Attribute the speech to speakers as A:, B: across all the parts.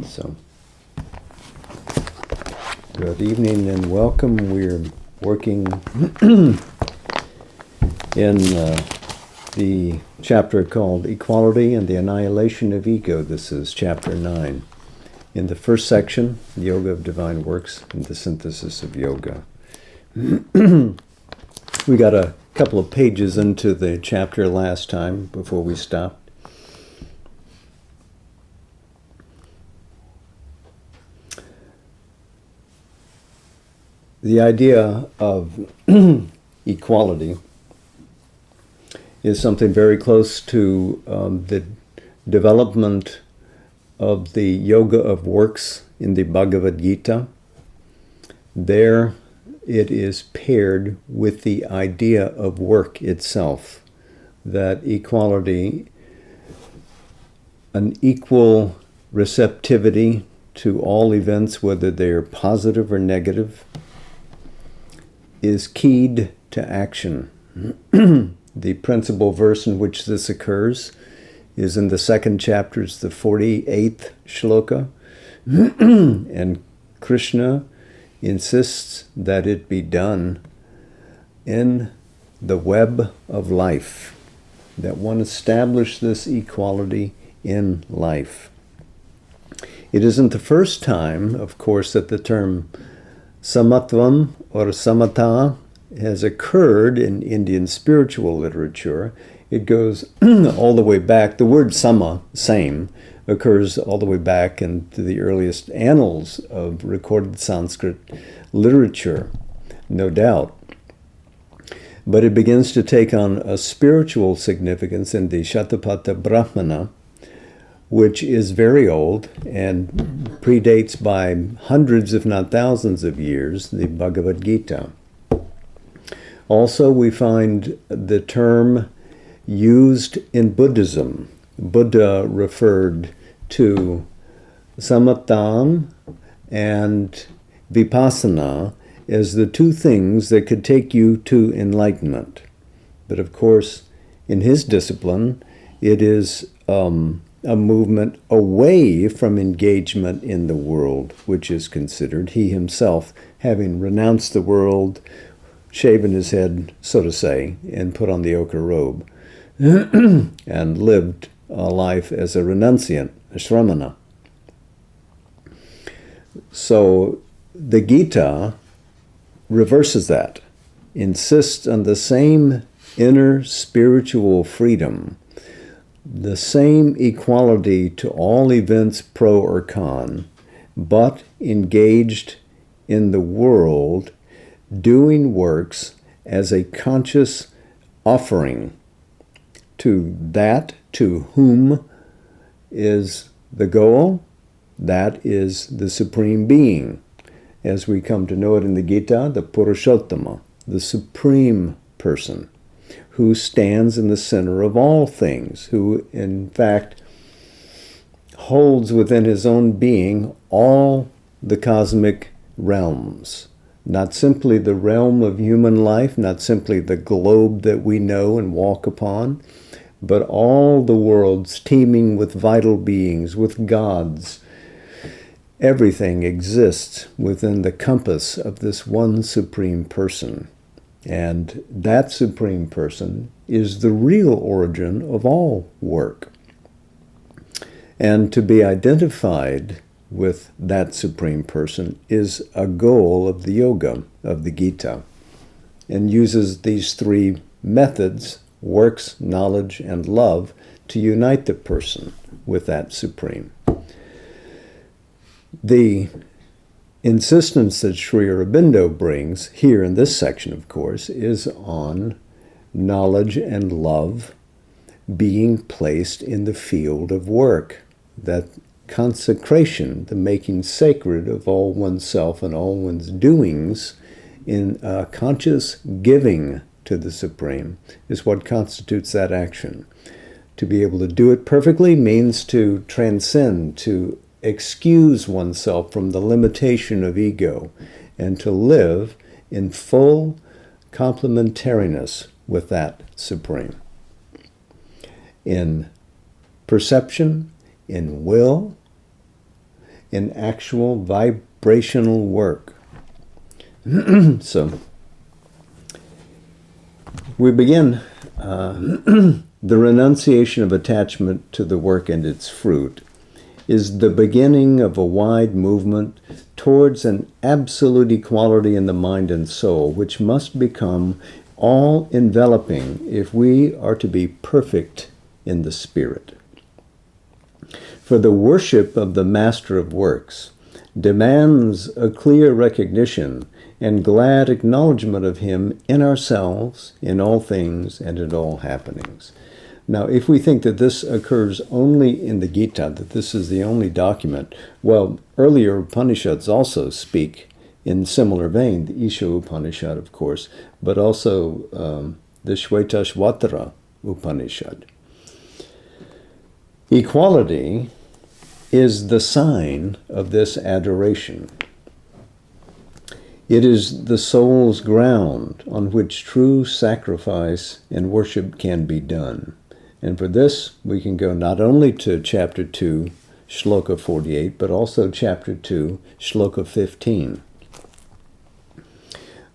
A: So, good evening and welcome. We're working in the chapter called Equality and the Annihilation of Ego. This is chapter 9. In the first section, the Yoga of Divine Works and the Synthesis of Yoga. We got a couple of pages into the chapter last time before we stopped. The idea of equality is something very close to the development of the Yoga of Works in the Bhagavad Gita. There it is paired with the idea of work itself, that equality, an equal receptivity to all events, whether they are positive or negative, is keyed to action. The principal verse in which this occurs is in the second chapter, it's the 48th shloka, and Krishna insists that it be done in the web of life, that one establish this equality in life. It isn't the first time, of course, that the term samatvam or samata has occurred in Indian spiritual literature. It goes all the way back. The word sama, same, occurs all the way back into the earliest annals of recorded Sanskrit literature, no doubt. But it begins to take on a spiritual significance in the Shatapatha Brahmana, which is very old and predates by hundreds, if not thousands of years, the Bhagavad Gita. Also, we find the term used in Buddhism. Buddha referred to samattam and vipassana as the two things that could take you to enlightenment. But of course, in his discipline, it is a movement away from engagement in the world, which is considered, he himself having renounced the world, shaven his head, so to say, and put on the ochre robe, and lived a life as a renunciant, a shramana. So the Gita reverses that, insists on the same inner spiritual freedom, the same equality to all events, pro or con, but engaged in the world, doing works as a conscious offering to that to whom is the goal, that is the Supreme Being. As we come to know it in the Gita, the Purushottama, the Supreme Person, who stands in the center of all things, who in fact holds within his own being all the cosmic realms. Not simply the realm of human life, not simply the globe that we know and walk upon, but all the worlds teeming with vital beings, with gods. Everything exists within the compass of this one Supreme Person. And that Supreme Person is the real origin of all work. And to be identified with that Supreme Person is a goal of the yoga, of the Gita, and uses these three methods, works, knowledge, and love, to unite the person with that Supreme. The insistence that Sri Aurobindo brings here in this section, of course, is on knowledge and love being placed in the field of work, that consecration, the making sacred of all oneself and all one's doings in a conscious giving to the Supreme is what constitutes that action. To be able to do it perfectly means to transcend, to excuse oneself from the limitation of ego, and to live in full complementariness with that Supreme. In perception, in will, in actual vibrational work. So, we begin the renunciation of attachment to the work and its fruit is the beginning of a wide movement towards an absolute equality in the mind and soul, which must become all-enveloping if we are to be perfect in the spirit. For the worship of the Master of Works demands a clear recognition and glad acknowledgement of him in ourselves, in all things, and in all happenings. Now, if we think that this occurs only in the Gita, that this is the only document, well, earlier Upanishads also speak in similar vein, the Isha Upanishad, of course, but also the Shvetashvatara Upanishad. Equality is the sign of this adoration. It is the soul's ground on which true sacrifice and worship can be done. And for this, we can go not only to chapter 2, shloka 48, but also chapter 2, shloka 15.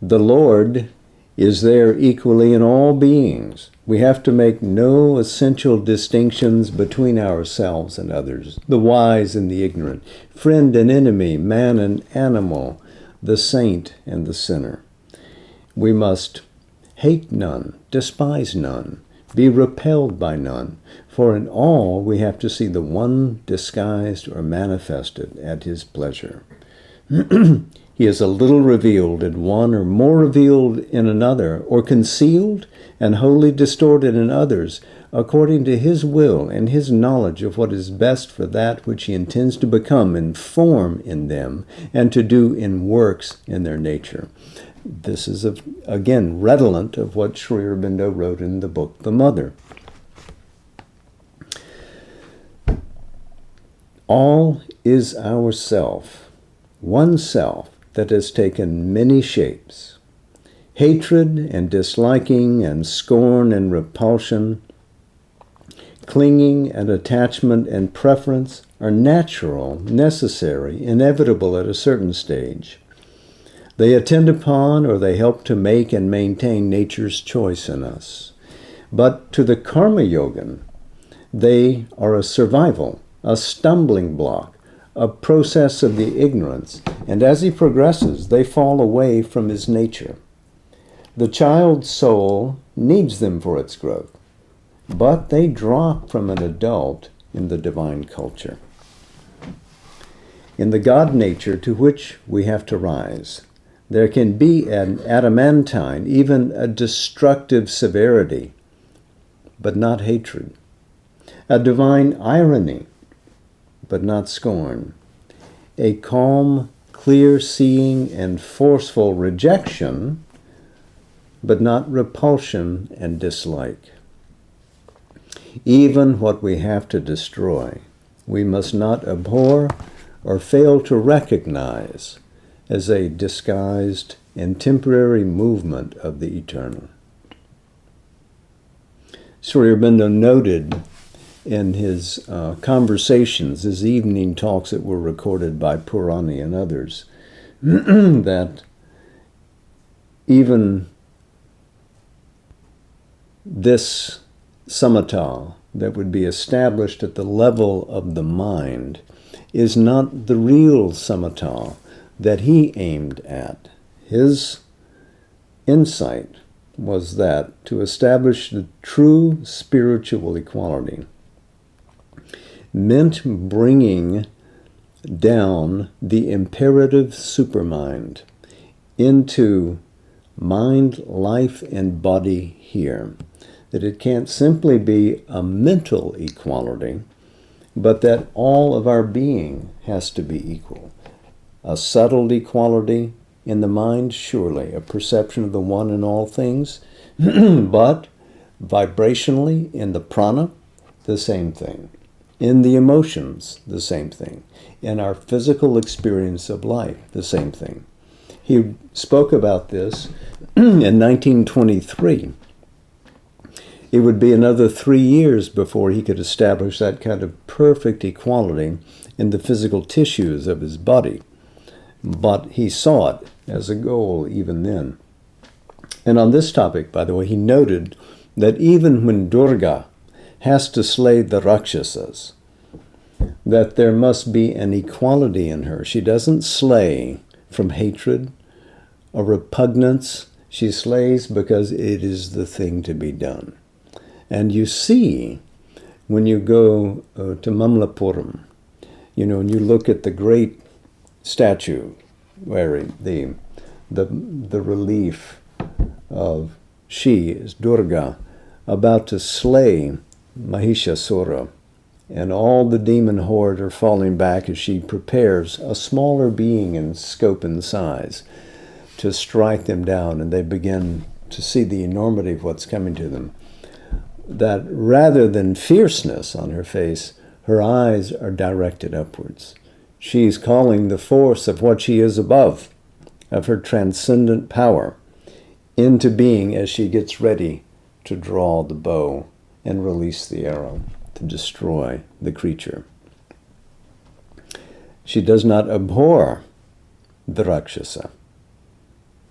A: The Lord is there equally in all beings. We have to make no essential distinctions between ourselves and others, the wise and the ignorant, friend and enemy, man and animal, the saint and the sinner. We must hate none, despise none, be repelled by none, for in all we have to see the one disguised or manifested at his pleasure. He is a little revealed in one, or more revealed in another, or concealed and wholly distorted in others, according to his will and his knowledge of what is best for that which he intends to become in form in them, and to do in works in their nature. This is, again, redolent of what Sri Aurobindo wrote in the book, The Mother. All is our self, one self that has taken many shapes. Hatred and disliking and scorn and repulsion, clinging and attachment and preference are natural, necessary, inevitable at a certain stage. They attend upon or they help to make and maintain nature's choice in us. But to the Karma Yogan, they are a survival, a stumbling block, a process of the ignorance, and as he progresses, they fall away from his nature. The child's soul needs them for its growth, but they drop from an adult in the divine culture. In the God nature to which we have to rise, there can be an adamantine, even a destructive severity, but not hatred. A divine irony, but not scorn. A calm, clear-seeing, and forceful rejection, but not repulsion and dislike. Even what we have to destroy, we must not abhor or fail to recognize as a disguised and temporary movement of the eternal. Sri Aurobindo noted in his conversations, his evening talks that were recorded by Purani and others, that even this samatha that would be established at the level of the mind is not the real samatha that he aimed at. His insight was that to establish the true spiritual equality meant bringing down the imperative supermind into mind, life, and body here. That it can't simply be a mental equality, but that all of our being has to be equal. A subtle equality in the mind, surely, a perception of the one in all things, but vibrationally in the prana, the same thing. In the emotions, the same thing. In our physical experience of life, the same thing. He spoke about this in 1923. It would be another 3 years before he could establish that kind of perfect equality in the physical tissues of his body. But he saw it as a goal even then. And on this topic, by the way, he noted that even when Durga has to slay the Rakshasas, that there must be an equality in her. She doesn't slay from hatred or repugnance. She slays because it is the thing to be done. And you see, when you go to Mamlapuram, and you look at the great statue where the relief of she is Durga about to slay Mahishasura, and all the demon horde are falling back as she prepares a smaller being in scope and size to strike them down, and they begin to see the enormity of what's coming to them. That rather than fierceness on her face, her eyes are directed upwards. She's calling the force of what she is above, of her transcendent power, into being as she gets ready to draw the bow and release the arrow to destroy the creature. She does not abhor the Rakshasa.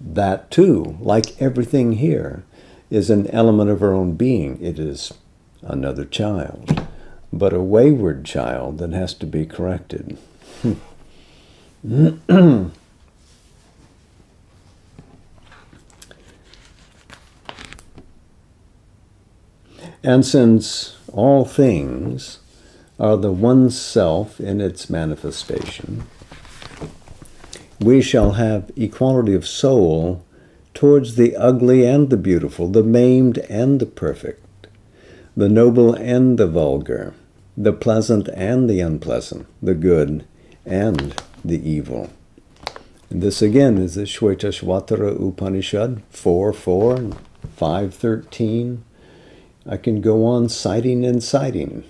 A: That too, like everything here, is an element of her own being. It is another child, but a wayward child that has to be corrected. And since all things are the one self in its manifestation, we shall have equality of soul towards the ugly and the beautiful, the maimed and the perfect, the noble and the vulgar, the pleasant and the unpleasant, the good and the evil. And this again is the Shvetashvatara Upanishad 4:4 and 5:13. I can go on citing and citing.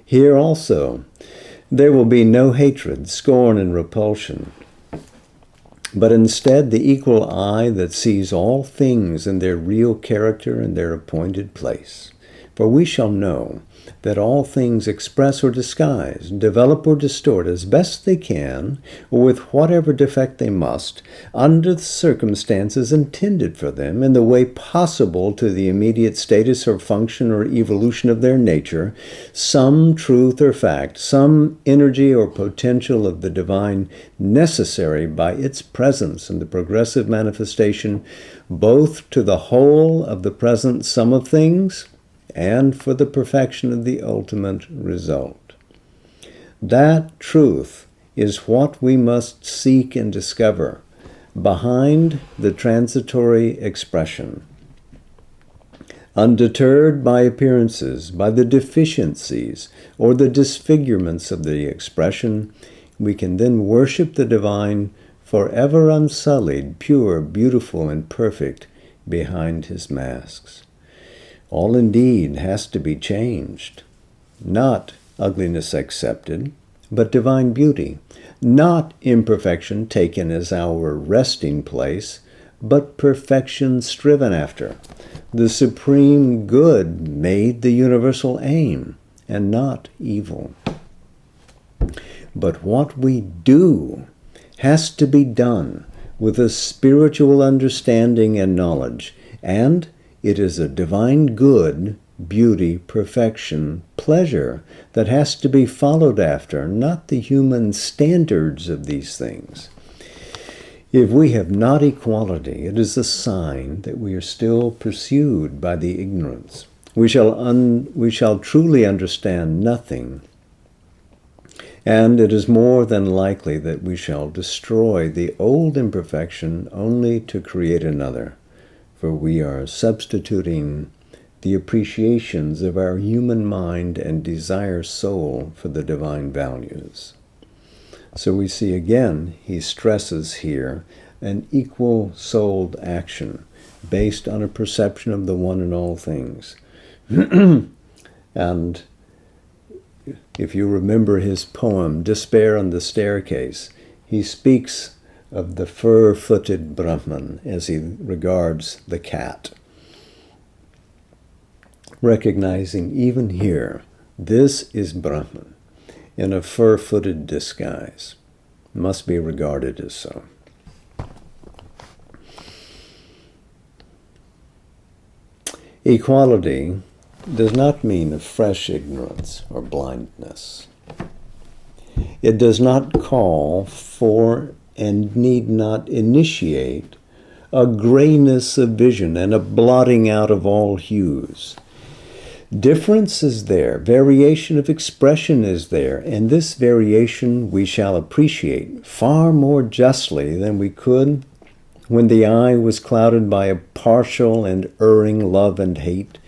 A: Here also, there will be no hatred, scorn, and repulsion, but instead the equal eye that sees all things in their real character and their appointed place. For we shall know that all things express or disguise, develop or distort as best they can, or with whatever defect they must, under the circumstances intended for them, in the way possible to the immediate status or function or evolution of their nature, some truth or fact, some energy or potential of the divine necessary by its presence in the progressive manifestation, both to the whole of the present sum of things, and for the perfection of the ultimate result. That truth is what we must seek and discover behind the transitory expression. Undeterred by appearances, by the deficiencies or the disfigurements of the expression, we can then worship the divine forever unsullied, pure, beautiful, and perfect behind his masks. All indeed has to be changed, not ugliness accepted, but divine beauty, not imperfection taken as our resting place, but perfection striven after, the supreme good made the universal aim, and not evil. But what we do has to be done with a spiritual understanding and knowledge, and it is a divine good, beauty, perfection, pleasure that has to be followed after, not the human standards of these things. If we have not equality, it is a sign that we are still pursued by the ignorance. We shall truly understand nothing, and it is more than likely that we shall destroy the old imperfection only to create another. For we are substituting the appreciations of our human mind and desire soul for the divine values. So we see again, he stresses here an equal-souled action based on a perception of the one in all things. And if you remember his poem, Despair on the Staircase, he speaks of the fur-footed Brahman as he regards the cat, recognizing even here This is Brahman in a fur-footed disguise. Must be regarded as so. Equality does not mean a fresh ignorance or blindness. It does not call for and need not initiate a grayness of vision and a blotting out of all hues. Difference is there, variation of expression is there, and this variation we shall appreciate far more justly than we could when the eye was clouded by a partial and erring love and hate,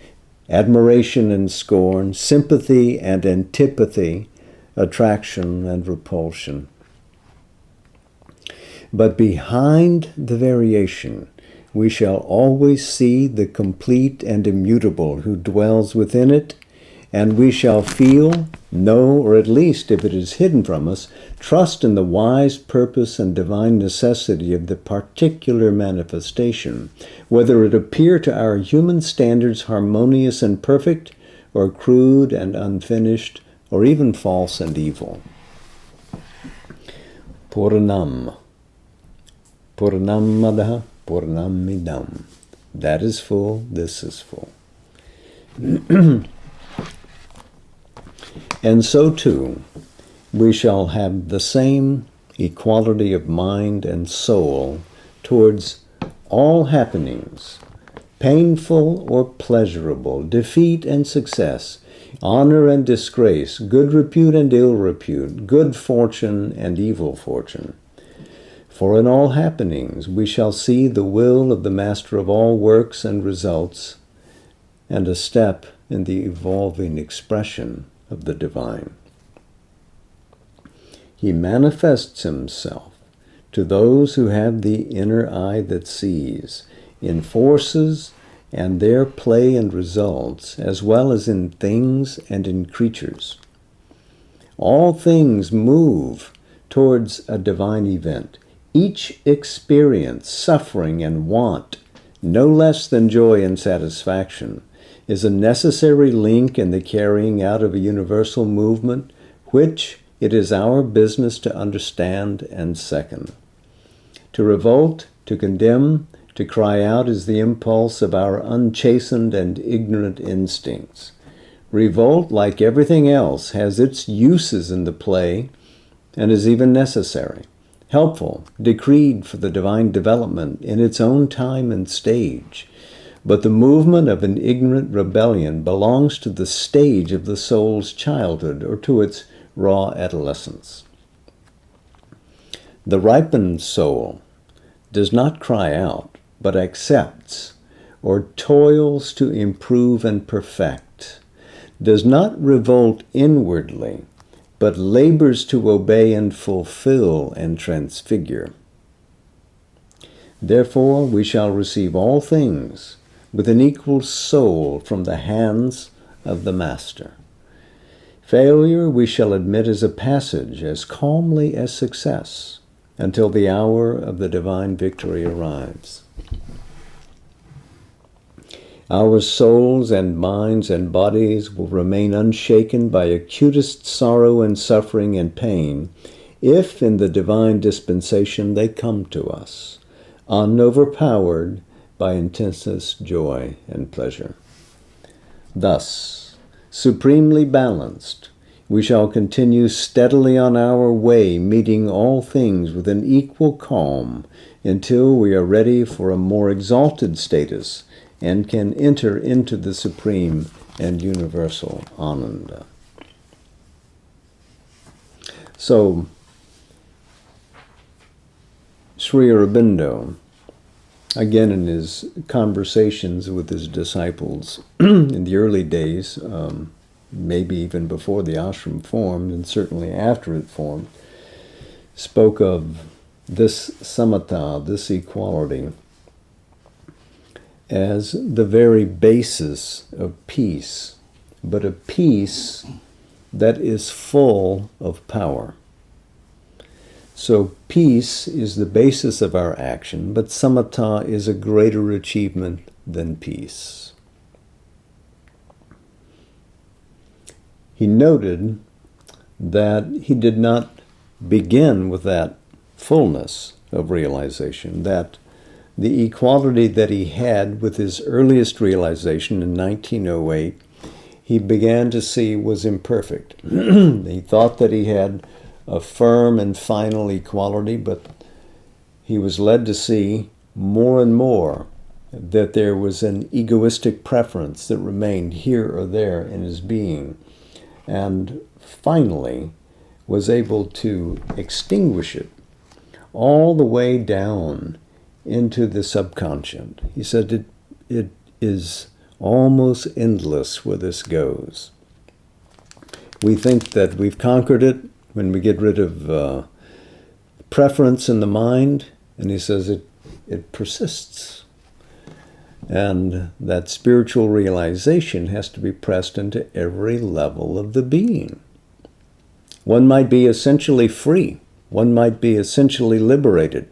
A: admiration and scorn, sympathy and antipathy, attraction and repulsion. But behind the variation, we shall always see the complete and immutable who dwells within it, and we shall feel, know, or at least, if it is hidden from us, trust in the wise purpose and divine necessity of the particular manifestation, whether it appear to our human standards harmonious and perfect, or crude and unfinished, or even false and evil. Puranam. Puranam Madaha, Puranam Idam. That is full, this is full. And so too, we shall have the same equality of mind and soul towards all happenings, painful or pleasurable, defeat and success, honor and disgrace, good repute and ill repute, good fortune and evil fortune. For in all happenings we shall see the will of the Master of all works and results, and a step in the evolving expression of the divine. He manifests himself to those who have the inner eye that sees, in forces and their play and results, as well as in things and in creatures. All things move towards a divine event. Each experience, suffering and want, no less than joy and satisfaction, is a necessary link in the carrying out of a universal movement, which it is our business to understand and second. To revolt, to condemn, to cry out is the impulse of our unchastened and ignorant instincts. Revolt, like everything else, has its uses in the play and is even necessary, helpful, decreed for the divine development in its own time and stage. But the movement of an ignorant rebellion belongs to the stage of the soul's childhood or to its raw adolescence. The ripened soul does not cry out, but accepts or toils to improve and perfect, does not revolt inwardly, but labors to obey and fulfill and transfigure. Therefore we shall receive all things with an equal soul from the hands of the Master. Failure we shall admit as a passage, as calmly as success, until the hour of the divine victory arrives. Our souls and minds and bodies will remain unshaken by acutest sorrow and suffering and pain, if in the divine dispensation they come to us, unoverpowered by intensest joy and pleasure. Thus, supremely balanced, we shall continue steadily on our way, meeting all things with an equal calm, until we are ready for a more exalted status and can enter into the supreme and universal Ananda. So, Sri Aurobindo, again in his conversations with his disciples in the early days, maybe even before the ashram formed, and certainly after it formed, spoke of this samatha, this equality, as the very basis of peace, but a peace that is full of power. So peace is the basis of our action, but samatha is a greater achievement than peace. he noted that he did not begin with that fullness of realization, that the equality that he had with his earliest realization in 1908, he began to see was imperfect. He thought that he had a firm and final equality, but he was led to see more and more that there was an egoistic preference that remained here or there in his being, and finally was able to extinguish it all the way down into the subconscious. He said it is almost endless where this goes. We think that we've conquered it when we get rid of preference in the mind, and he says it persists. And that spiritual realization has to be pressed into every level of the being. One might be essentially free. One might be essentially liberated.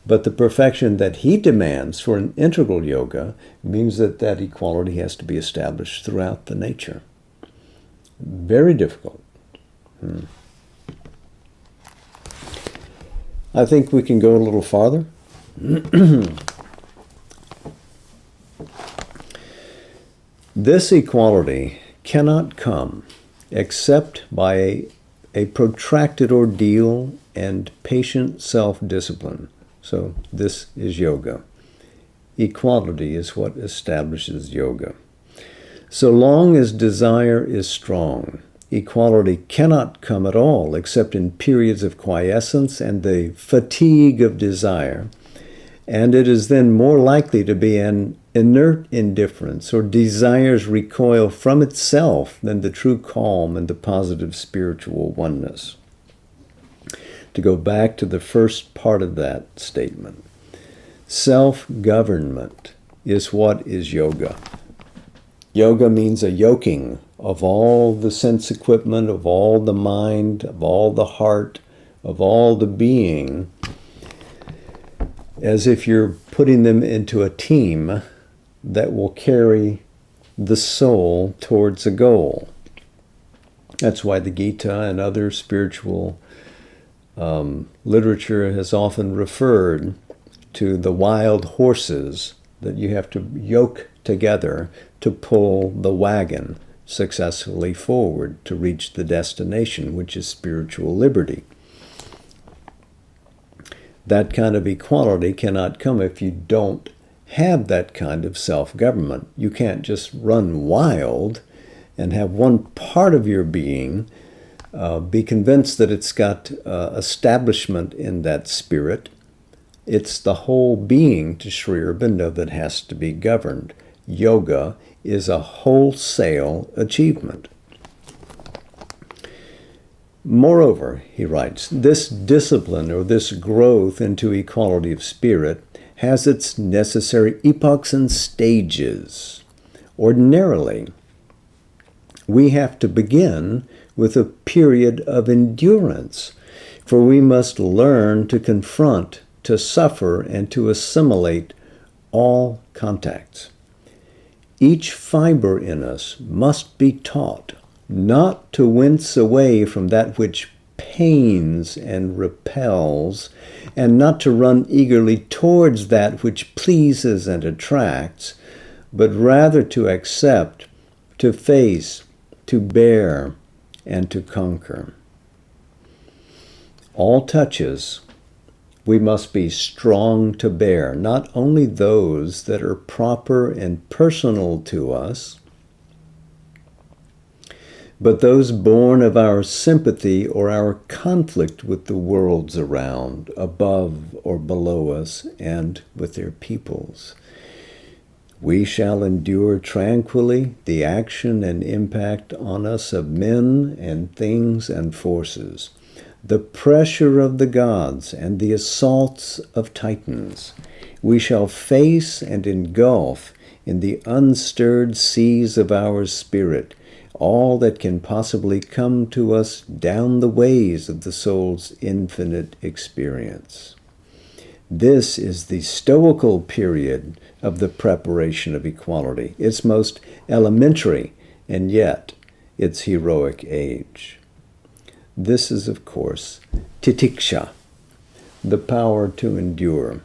A: But the perfection that he demands for an integral yoga means that that equality has to be established throughout the nature. Very difficult. I think we can go a little farther. This equality cannot come except by a protracted ordeal and patient self-discipline. So this is yoga. Equality is what establishes yoga. So long as desire is strong, equality cannot come at all except in periods of quiescence and the fatigue of desire, and it is then more likely to be an inert indifference or desire's recoil from itself than the true calm and the positive spiritual oneness. To go back to the first part of that statement, self-government is what is yoga. Yoga means a yoking of all the sense equipment, of all the mind, of all the heart, of all the being, as if you're putting them into a team that will carry the soul towards a goal. That's why the Gita and other spiritual literature has often referred to the wild horses that you have to yoke together to pull the wagon successfully forward to reach the destination, which is spiritual liberty. That kind of equality cannot come if you don't have that kind of self-government. You can't just run wild and have one part of your being be convinced that it's got establishment in that spirit. It's the whole being, to Sri Aurobindo, that has to be governed. Yoga is a wholesale achievement. Moreover, he writes, this discipline or this growth into equality of spirit has its necessary epochs and stages. Ordinarily, we have to begin with a period of endurance, for we must learn to confront, to suffer, and to assimilate all contacts. Each fiber in us must be taught not to wince away from that which pains and repels, and not to run eagerly towards that which pleases and attracts, but rather to accept, to face, to bear, and to conquer. All touches we must be strong to bear, not only those that are proper and personal to us, but those born of our sympathy or our conflict with the worlds around, above or below us, and with their peoples. We shall endure tranquilly the action and impact on us of men and things and forces, the pressure of the gods and the assaults of Titans. We shall face and engulf in the unstirred seas of our spirit all that can possibly come to us down the ways of the soul's infinite experience. This is the stoical period of the preparation of equality, its most elementary and yet its heroic age. This is, of course, titiksha, the power to endure.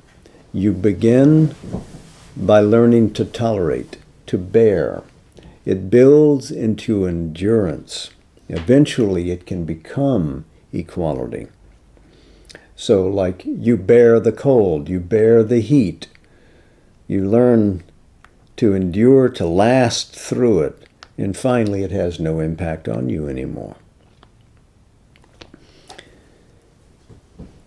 A: You begin by learning to tolerate, to bear. It builds into endurance. Eventually, it can become equality. So, like, you bear the cold, you bear the heat. You learn to endure, to last through it, and finally it has no impact on you anymore.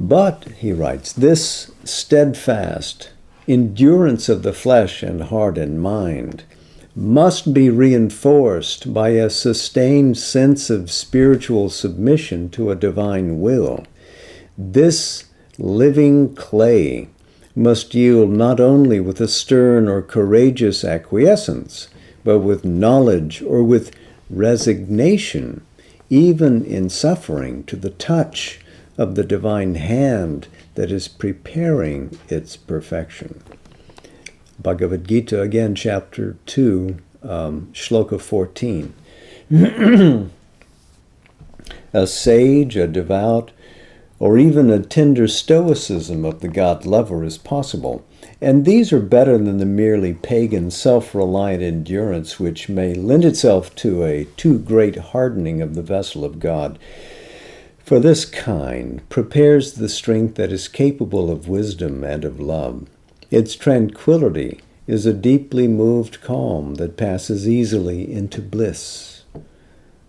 A: But, he writes, this steadfast endurance of the flesh and heart and mind must be reinforced by a sustained sense of spiritual submission to a divine will. This living clay must yield not only with a stern or courageous acquiescence, but with knowledge or with resignation, even in suffering, to the touch of the divine hand that is preparing its perfection. Bhagavad Gita, again, chapter 2, shloka 14. A sage, a devout, or even a tender stoicism of the God-lover is possible, and these are better than the merely pagan, self-reliant endurance which may lend itself to a too great hardening of the vessel of God. For this kind prepares the strength that is capable of wisdom and of love. Its tranquility is a deeply moved calm that passes easily into bliss.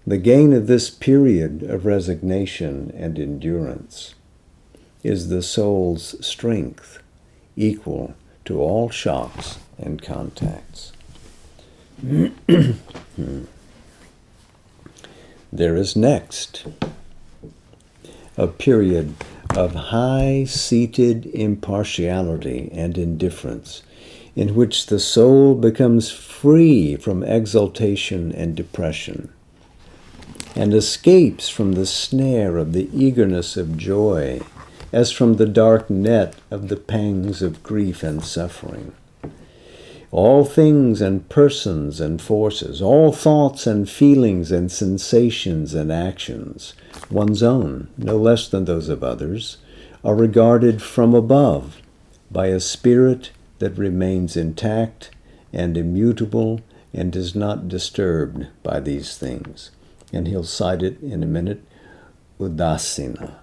A: The gain of this period of resignation and endurance is the soul's strength, equal to all shocks and contacts. There is next a period of high-seated impartiality and indifference, in which the soul becomes free from exaltation and depression, and escapes from the snare of the eagerness of joy, as from the dark net of the pangs of grief and suffering. All things and persons and forces, all thoughts and feelings and sensations and actions, one's own, no less than those of others, are regarded from above by a spirit that remains intact and immutable and is not disturbed by these things. And he'll cite it in a minute, udasina.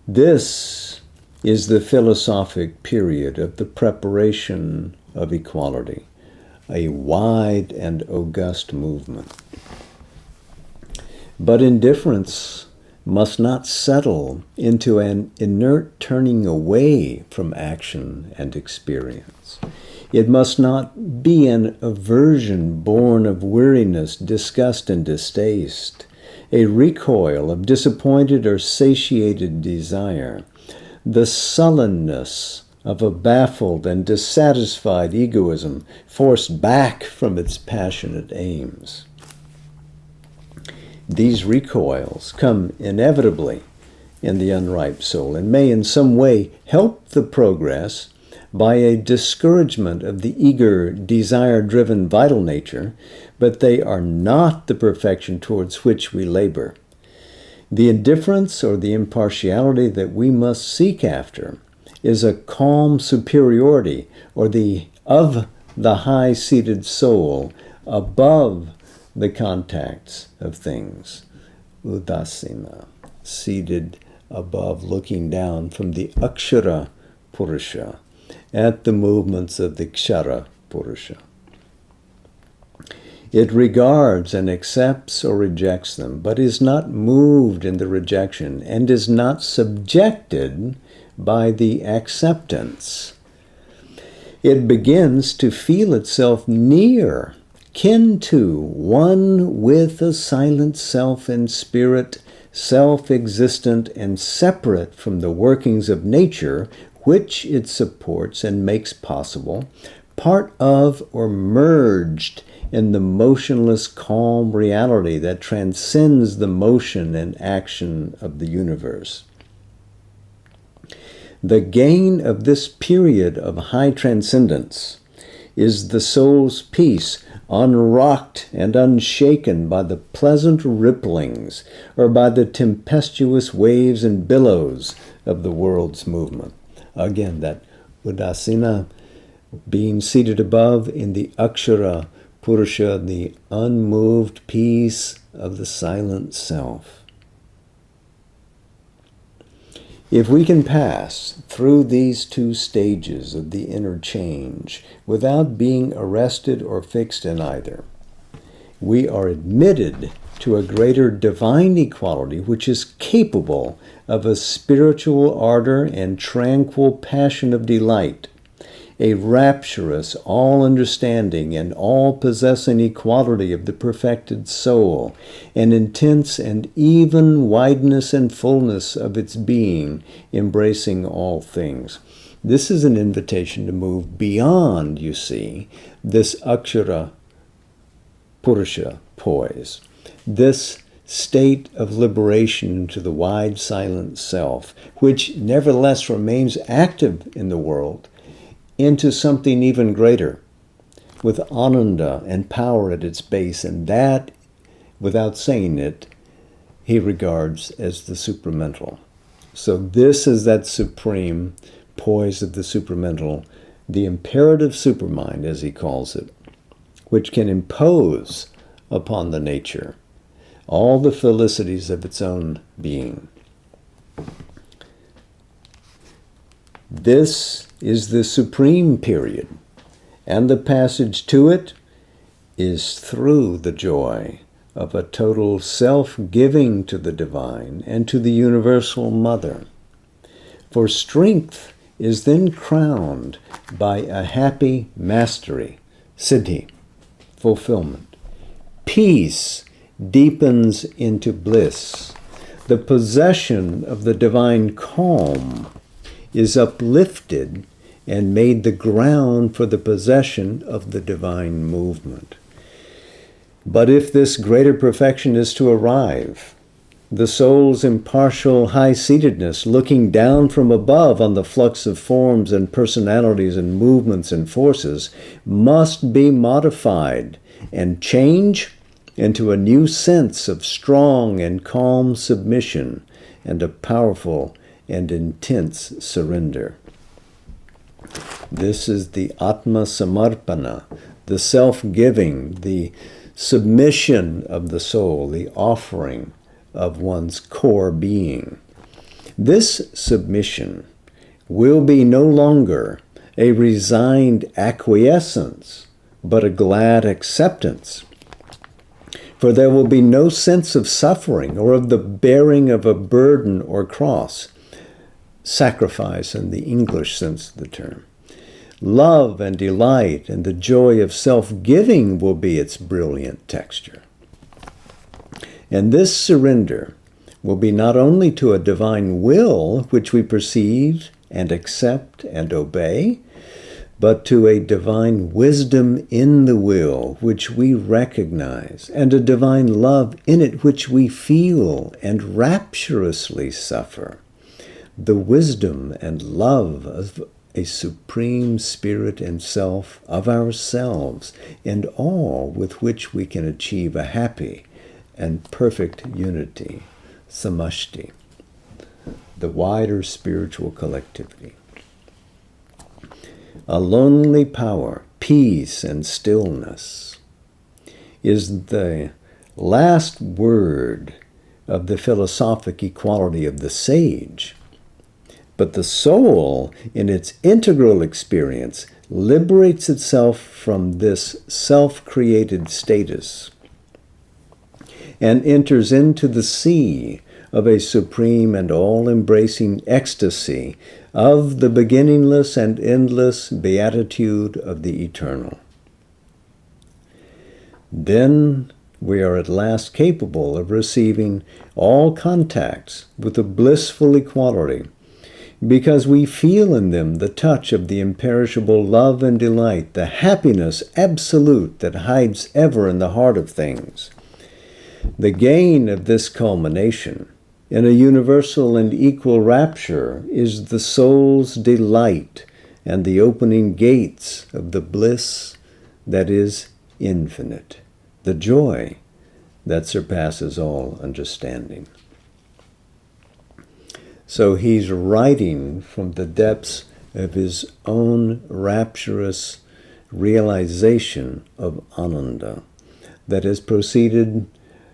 A: This is the philosophic period of the preparation of equality, a wide and august movement. But indifference must not settle into an inert turning away from action and experience. It must not be an aversion born of weariness, disgust, and distaste, a recoil of disappointed or satiated desire, the sullenness of a baffled and dissatisfied egoism forced back from its passionate aims. These recoils come inevitably in the unripe soul and may in some way help the progress by a discouragement of the eager, desire-driven vital nature, but they are not the perfection towards which we labor. The indifference or the impartiality that we must seek after is a calm superiority or of the high-seated soul above the contacts of things. Udasina, seated above, looking down from the Akshara Purusha at the movements of the Kshara Purusha. It regards and accepts or rejects them, but is not moved in the rejection and is not subjected by the acceptance. It begins to feel itself near, kin to, one with a silent self and spirit, self-existent and separate from the workings of nature, which it supports and makes possible, part of or merged in the motionless, calm reality that transcends the motion and action of the universe. The gain of this period of high transcendence is the soul's peace, unrocked and unshaken by the pleasant ripplings or by the tempestuous waves and billows of the world's movement. Again, that Udasina, being seated above in the Akshara Purusha, the unmoved peace of the silent self. If we can pass through these two stages of the interchange without being arrested or fixed in either, we are admitted to a greater divine equality which is capable of a spiritual ardor and tranquil passion of delight, a rapturous, all-understanding and all-possessing equality of the perfected soul, an intense and even wideness and fullness of its being, embracing all things. This is an invitation to move beyond, you see, this Akshara Purusha poise, this state of liberation into the wide silent self, which nevertheless remains active in the world, into something even greater, with ananda and power at its base, and that, without saying it, he regards as the supramental. So this is that supreme poise of the supramental, the imperative supermind, as he calls it, which can impose upon the nature all the felicities of its own being. This is the supreme period, and the passage to it is through the joy of a total self-giving to the divine and to the universal mother. For strength is then crowned by a happy mastery, siddhi, fulfillment. Peace deepens into bliss. The possession of the divine calm is uplifted and made the ground for the possession of the divine movement. But if this greater perfection is to arrive, the soul's impartial high-seatedness, looking down from above on the flux of forms and personalities and movements and forces, must be modified and change into a new sense of strong and calm submission and a powerful and intense surrender. This is the Atma Samarpana, the self-giving, the submission of the soul, the offering of one's core being. This submission will be no longer a resigned acquiescence, but a glad acceptance. For there will be no sense of suffering or of the bearing of a burden or cross, sacrifice in the English sense of the term. Love and delight and the joy of self-giving will be its brilliant texture. And this surrender will be not only to a divine will, which we perceive and accept and obey, but to a divine wisdom in the will, which we recognize, and a divine love in it, which we feel and rapturously suffer. The wisdom and love of a supreme spirit and self of ourselves, and all with which we can achieve a happy and perfect unity, samashti, the wider spiritual collectivity. A lonely power, peace and stillness, is the last word of the philosophic equality of the sage. But the soul, in its integral experience, liberates itself from this self-created status and enters into the sea of a supreme and all-embracing ecstasy of the beginningless and endless beatitude of the eternal. Then we are at last capable of receiving all contacts with a blissful equality, because we feel in them the touch of the imperishable love and delight, the happiness absolute that hides ever in the heart of things. The gain of this culmination in a universal and equal rapture is the soul's delight and the opening gates of the bliss that is infinite, the joy that surpasses all understanding. So he's writing from the depths of his own rapturous realization of Ananda that has proceeded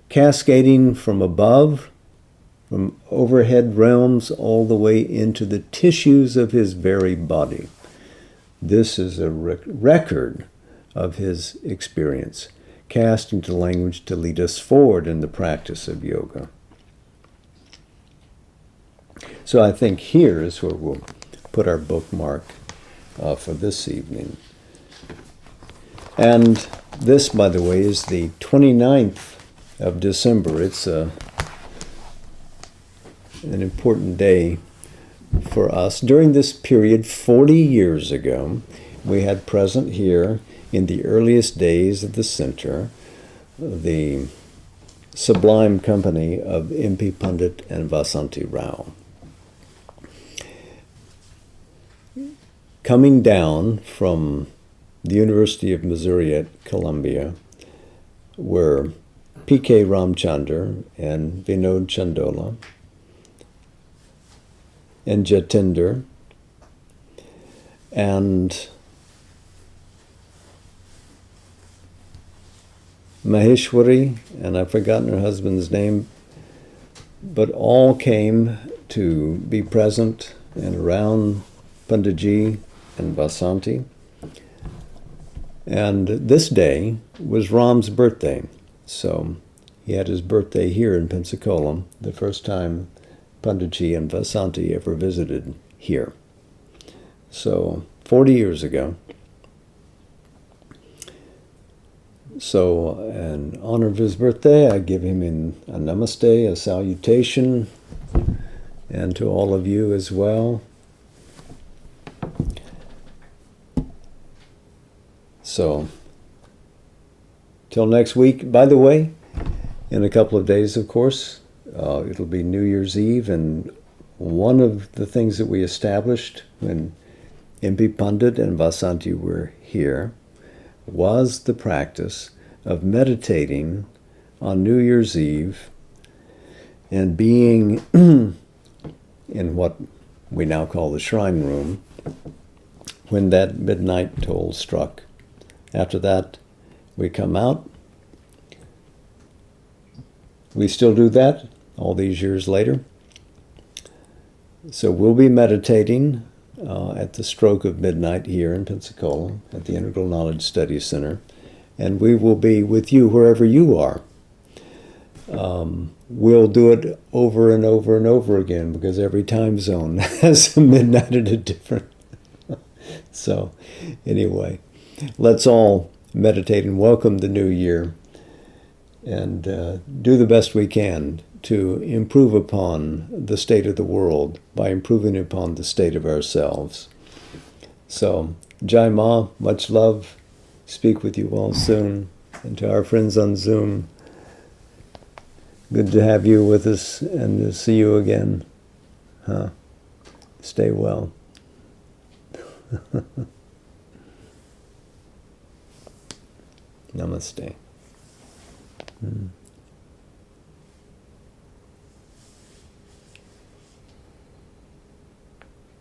A: cascading from above, from overhead realms, all the way into the tissues of his very body. This is a record of his experience, cast into language to lead us forward in the practice of yoga. So I think here is where we'll put our bookmark for this evening. And this, by the way, is the 29th of December. It's an important day for us. During this period, 40 years ago, we had present here in the earliest days of the center the sublime company of M.P. Pandit and Vasanti Rao. Coming down from the University of Missouri at Columbia were P.K. Ramchandar and Vinod Chandola and Jatinder and Maheshwari, and I've forgotten her husband's name, but all came to be present and around Panditji and Vasanti. And this day was Ram's birthday. So he had his birthday here in Pensacola, the first time Panditji and Vasanti ever visited here. So 40 years ago. So in honor of his birthday, I give him a namaste, a salutation, and to all of you as well. So, till next week. By the way, in a couple of days, of course, it'll be New Year's Eve, and one of the things that we established when M.P. Pandit and Vasanti were here was the practice of meditating on New Year's Eve and being in what we now call the shrine room when that midnight toll struck. After that, we come out. We still do that all these years later. So we'll be meditating at the stroke of midnight here in Pensacola at the Integral Knowledge Study Center. And we will be with you wherever you are. We'll do it over and over and over again because every time zone has a midnight at a different. So anyway, let's all meditate and welcome the new year and do the best we can to improve upon the state of the world by improving upon the state of ourselves. So, Jai Ma, much love. Speak with you all soon. And to our friends on Zoom, good to have you with us and to see you again. Stay well. Namaste.